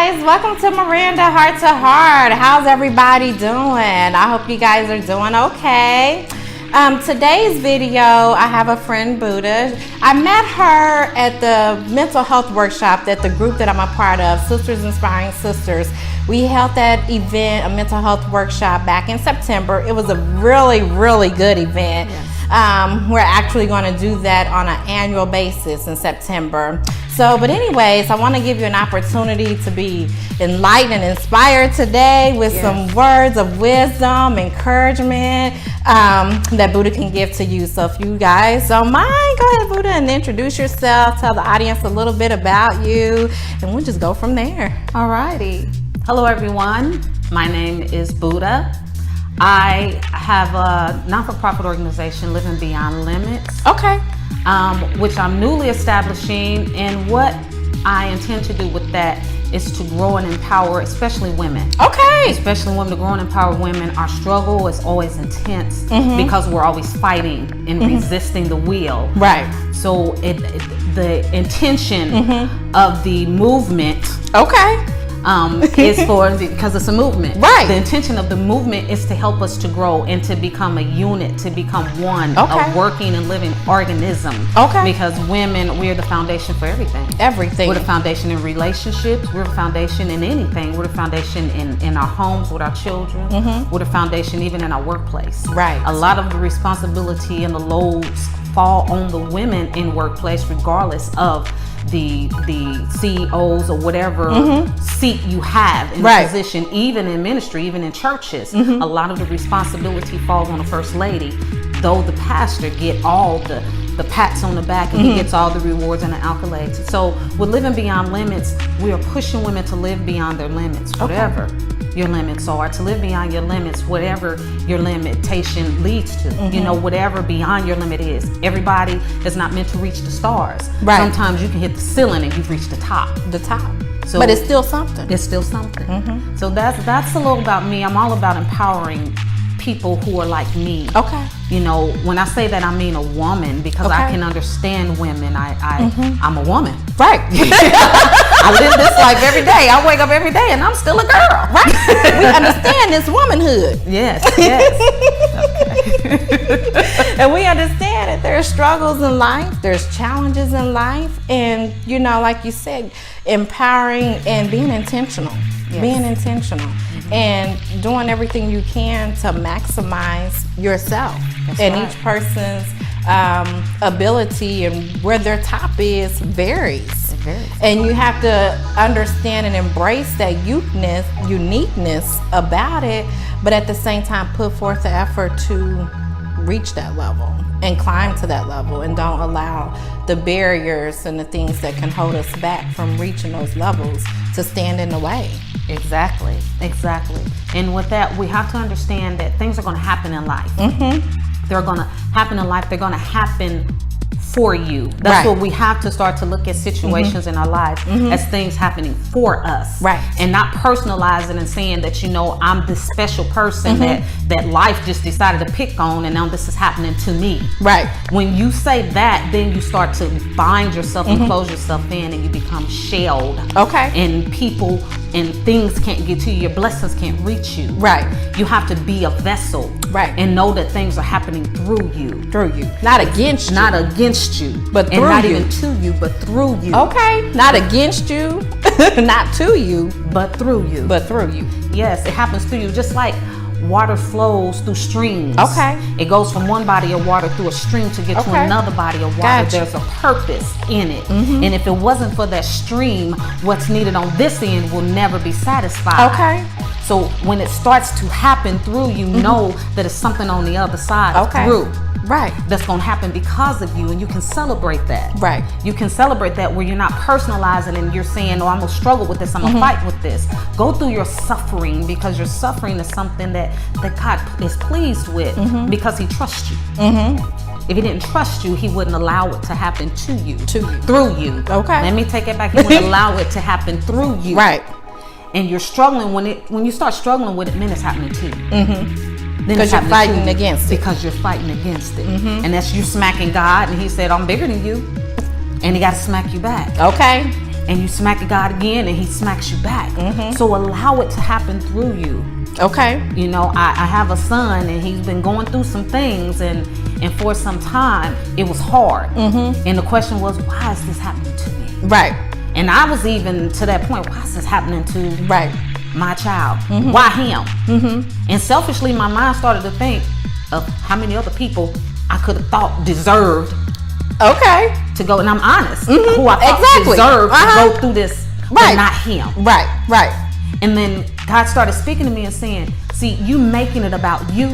guys, welcome to Miranda Heart to Heart. How's everybody doing? I hope you guys are doing okay. Today's video, I have a friend, Buddha. I met her at the mental health workshop that the group that I'm a part of, Sisters Inspiring Sisters. We held that event, a mental health workshop, back in September. It was a really, really good event. Yes. We're actually going to do that on an annual basis in September. But anyways, I want to give you an opportunity to be enlightened and inspired today with some words of wisdom, encouragement that Buddha can give to you. So if you guys don't mind, go ahead, Buddha, and introduce yourself. Tell the audience a little bit about you, and we'll just go from there. Alrighty. Hello, everyone. My name is Buddha. I have a not-for-profit organization, Living Beyond Limits. Okay. Which I'm newly establishing, and what I intend to do with that is to grow and empower, especially women. Okay. Especially women, to grow and empower women. Our struggle is always intense because we're always fighting and resisting the wheel. Right. So the intention of the movement. Okay. Is because it's a movement. Right. The intention of the movement is to help us to grow and to become a unit, to become one, a working and living organism. Okay. Because women, we're the foundation for everything. Everything. We're the foundation in relationships. We're the foundation in anything. We're the foundation in our homes with our children. We're the foundation even in our workplace. Right. A lot of the responsibility and the loads fall on the women in workplace, regardless of the CEOs or whatever seat you have in the position, even in ministry, even in churches. A lot of the responsibility falls on the first lady, though the pastor get all the pats on the back and he gets all the rewards and the accolades. So with Living Beyond Limits, we are pushing women to live beyond their limits, whatever your limits are, to live beyond your limits, whatever your limitation leads to, whatever beyond your limit is. Everybody is not meant to reach the stars. Right. Sometimes you can hit the ceiling and you've reached the top. So but it's still something. It's still something. So that's a little about me. I'm all about empowering people who are like me. Okay. When I say that, I mean a woman, because I can understand women. I'm a woman. Right. I live this life every day. I wake up every day and I'm still a girl. Right. We understand this womanhood. Yes. Okay. And we understand that there are struggles in life, there's challenges in life, and like you said, empowering and being intentional. Being intentional and doing everything you can to maximize yourself. Each person's ability and where their top is varies. And you have to understand and embrace that uniqueness about it, but at the same time put forth the effort to reach that level and climb to that level, and don't allow the barriers and the things that can hold us back from reaching those levels to stand in the way. Exactly. And with that, we have to understand that things are going to happen in life. They're going to happen in life. They're going to happen for you. That's what we have to start to look at situations in our lives as things happening for us. Right. And not personalize it and saying that, I'm this special person that life just decided to pick on, and now this is happening to me. Right. When you say that, then you start to bind yourself and close yourself in, and you become shelled. Okay. And people and things can't get to you. Your blessings can't reach you. Right. You have to be a vessel. Right. And know that things are happening through you. Not against you. Not against you. But through and not you. even to you, but through you. Okay. Not against you. Not to you. But through you. Yes, it happens through you. Just like water flows through streams. Okay. It goes from one body of water through a stream to get to another body of water. Gotcha. There's a purpose in it. And if it wasn't for that stream, what's needed on this end will never be satisfied. Okay. So when it starts to happen through you, know that it's something on the other side through. Right. That's going to happen because of you, and you can celebrate that. Right. You can celebrate that where you're not personalizing and you're saying, I'm going to struggle with this, I'm going to fight with this. Go through your suffering, because your suffering is something that God is pleased with because he trusts you. If he didn't trust you, he wouldn't allow it to happen to you. Through you. Okay. Let me take it back. He wouldn't allow it to happen through you. Right. And you're struggling when you start struggling with it, then it's happening to you. Because you're fighting against it. Because you're fighting against it. And that's you smacking God, and he said, I'm bigger than you. And he got to smack you back. Okay. and you smack God again and he smacks you back. So allow it to happen through you. Okay. You know, I have a son and he's been going through some things, and for some time it was hard. And the question was, why is this happening to me? Right. And I was even to that point, why is this happening to my child? Why him? And selfishly, my mind started to think of how many other people I could have thought deserved to go. And I'm honest, who I thought deserved to go through this, but not him. Right. And then God started speaking to me and saying, see, you making it about you,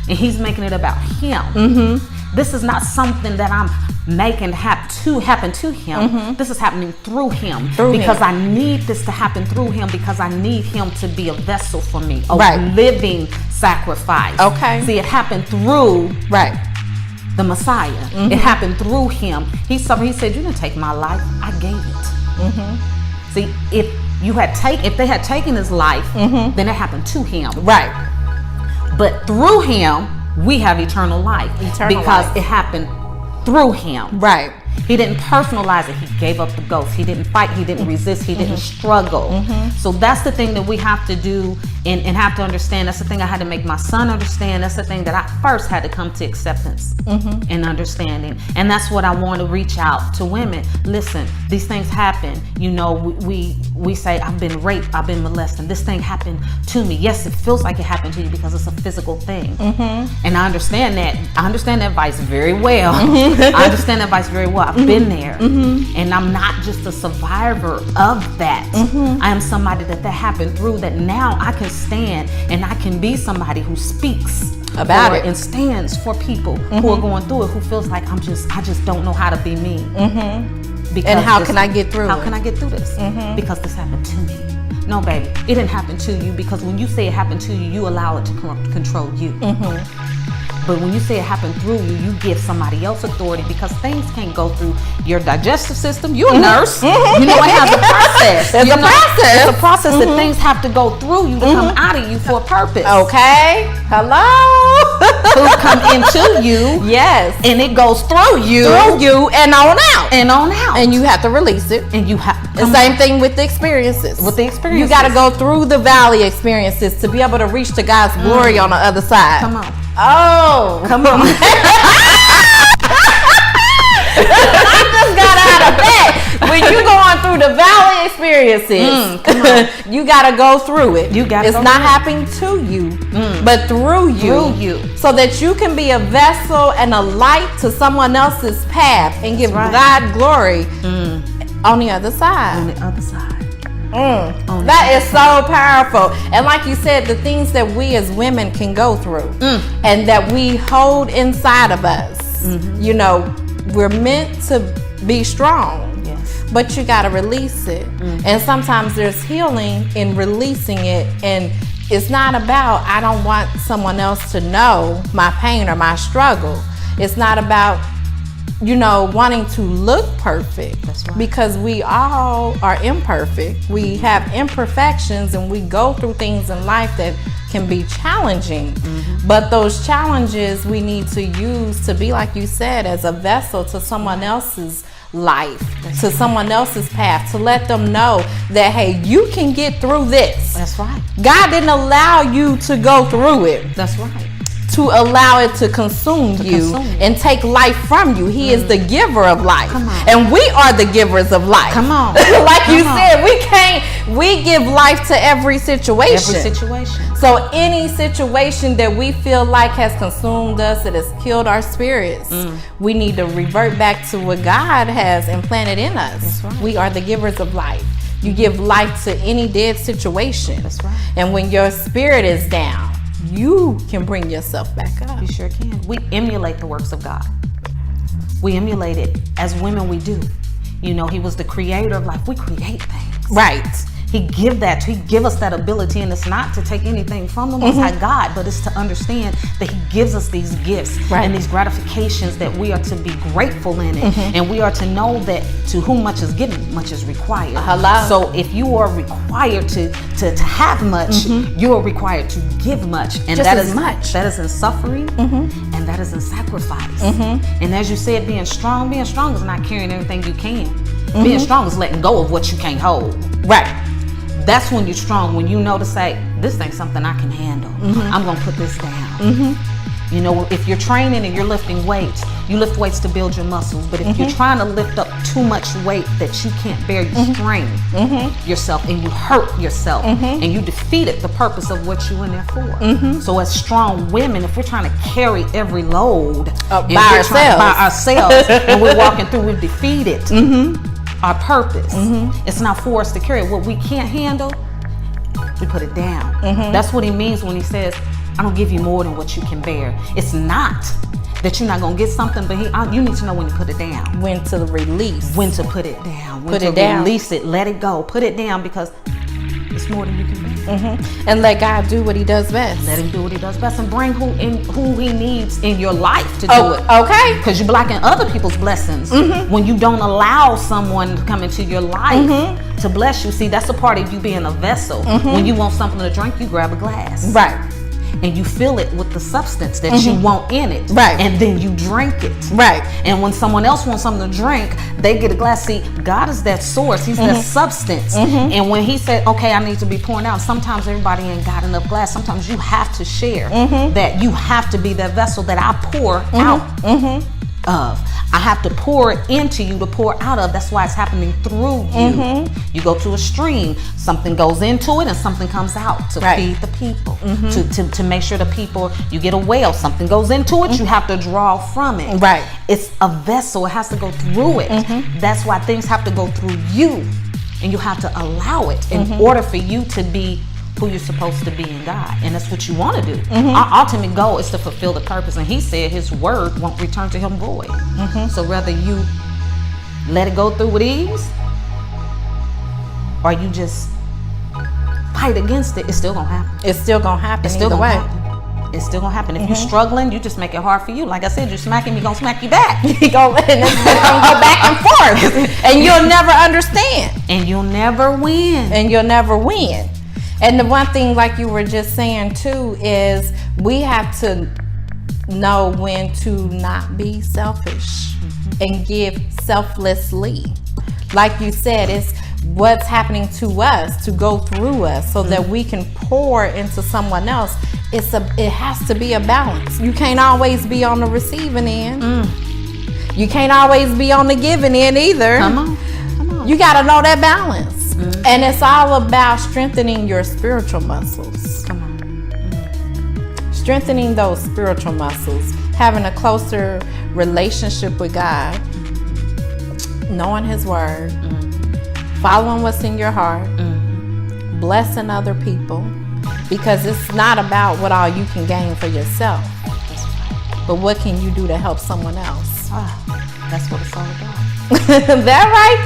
and he's making it about him. This is not something that I'm making happen to him. This is happening through him, because I need this to happen through him, because I need him to be a vessel for me, a living sacrifice. See, it happened through the Messiah. It happened through him. He said, you didn't take my life, I gave it. See, if they had taken his life, then it happened to him. But through him, we have eternal life. Because it happened through him. He didn't personalize it. He gave up the ghost. He didn't fight. He didn't resist. He didn't struggle. So that's the thing that we have to do and have to understand. That's the thing I had to make my son understand. That's the thing that I first had to come to acceptance and understanding. And that's what I want to reach out to women. Listen, these things happen. You know, we say, I've been raped, I've been molested. This thing happened to me. Yes, it feels like it happened to you because it's a physical thing. And I understand that. I understand that advice very well. I understand that advice very well. I've been there, and I'm not just a survivor of that. I am somebody that happened through, that now I can stand and I can be somebody who speaks about it and stands for people who are going through it, who feels like I just don't know how to be me. And how can I get through? How can I get through this? Because this happened to me. No, baby, it didn't happen to you, because when you say it happened to you, you allow it to control you. But when you say it happened through you, you give somebody else authority, because things can't go through your digestive system. You're a nurse. You know, it has a process. It's a process that things have to go through you to come out of you for a purpose. Okay. Hello. To come into you. Yes. And it goes through you. And on out. And you have to release it. And you have the same thing with the experiences. You got to go through the valley experiences to be able to reach to God's glory on the other side. Come on. Oh, come on. I just got out of that. When you're going through the valley experiences, you got to go through it. It's not happening to you, but through you. So that you can be a vessel and a light to someone else's path and give God glory on the other side. That is so powerful. And like you said, the things that we as women can go through and that we hold inside of us, you know, we're meant to be strong, but you got to release it. And sometimes there's healing in releasing it. And it's not about, I don't want someone else to know my pain or my struggle. It's not about, you know, wanting to look perfect. That's right. Because we all are imperfect. We have imperfections, and we go through things in life that can be challenging. But those challenges we need to use to be, like you said, as a vessel to someone else's life, to someone else's path, to let them know that, hey, you can get through this. That's right. God didn't allow you to go through it. That's right. To allow it to consume you and take life from you. He is the giver of life. And we are the givers of life. Like you said, we give life to every situation. So any situation that we feel like has consumed us, it has killed our spirits, we need to revert back to what God has implanted in us. We are the givers of life. You give life to any dead situation. And when your spirit is down, you can bring yourself back up. You sure can. We emulate the works of God. We emulate it. As women, we do. You know, he was the creator of life. We create things. Right. He give us that ability, and it's not to take anything from the Most High God, but it's to understand that he gives us these gifts and these gratifications, that we are to be grateful in it, and we are to know that to whom much is given, much is required. So if you are required to have much, you are required to give much, and that is in suffering, and that is in sacrifice. And as you said, being strong is not carrying everything you can. Being strong is letting go of what you can't hold. Right. That's when you're strong, when you know to say, this ain't something I can handle. I'm going to put this down. You know, if you're training and you're lifting weights, you lift weights to build your muscles. But if you're trying to lift up too much weight that you can't bear, you strain yourself and you hurt yourself and you defeated the purpose of what you're in there for. So as strong women, if we're trying to carry every load by ourselves and we're walking through, we've defeated our purpose. It's not for us to carry. What we can't handle, we put it down. That's what he means when he says, I don't give you more than what you can bear. It's not that you're not going to get something, but you need to know when to put it down. When to release. When to put it down. When to release it. Let it go. Put it down because it's more than you can bear. And let God do what he does best. Let him do what he does best and bring who he needs in your life to do it. Okay. Because you're blocking other people's blessings when you don't allow someone to come into your life to bless you. See, that's a part of you being a vessel. When you want something to drink, you grab a glass. Right. And you fill it with the substance that you want in it. Right. And then you drink it. Right. And when someone else wants something to drink, they get a glass. See, God is that source. He's that substance. And when he said, okay, I need to be pouring out, sometimes everybody ain't got enough glass. Sometimes you have to share that. You have to be that vessel that I pour out of. I have to pour it into you to pour out of. That's why it's happening through you. You go to a stream, something goes into it and something comes out to feed the people, to make sure the people, you get a well, something goes into it, you have to draw from it. Right. It's a vessel, it has to go through it. That's why things have to go through you, and you have to allow it in order for you to be who you're supposed to be in God. And that's what you want to do. Our ultimate goal is to fulfill the purpose. And he said his word won't return to him void. So whether you let it go through with ease or you just fight against it, it's still gonna happen. It's still gonna happen. It's still gonna happen. It's still gonna happen. If you're struggling, you just make it hard for you. Like I said, you smack him, he's gonna smack you back. He gonna go back and forth. And you'll never understand. And you'll never win. And you'll never win. And the one thing, like you were just saying too, is we have to know when to not be selfish and give selflessly. Like you said, it's what's happening to us to go through us so that we can pour into someone else. It has to be a balance. You can't always be on the receiving end. You can't always be on the giving end either. Come on. You got to know that balance. And it's all about strengthening your spiritual muscles. Come on. Strengthening those spiritual muscles. Having a closer relationship with God. Knowing his word. Following what's in your heart. Blessing other people. Because it's not about what all you can gain for yourself. But what can you do to help someone else? That's what it's all about. That right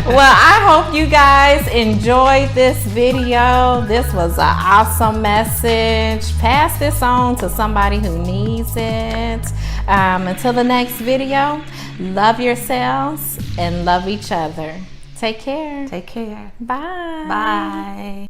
there. Well, I hope you guys enjoyed this video. This was an awesome message. Pass this on to somebody who needs it. Until the next video, love yourselves and love each other. Take care. Take care. Bye. Bye.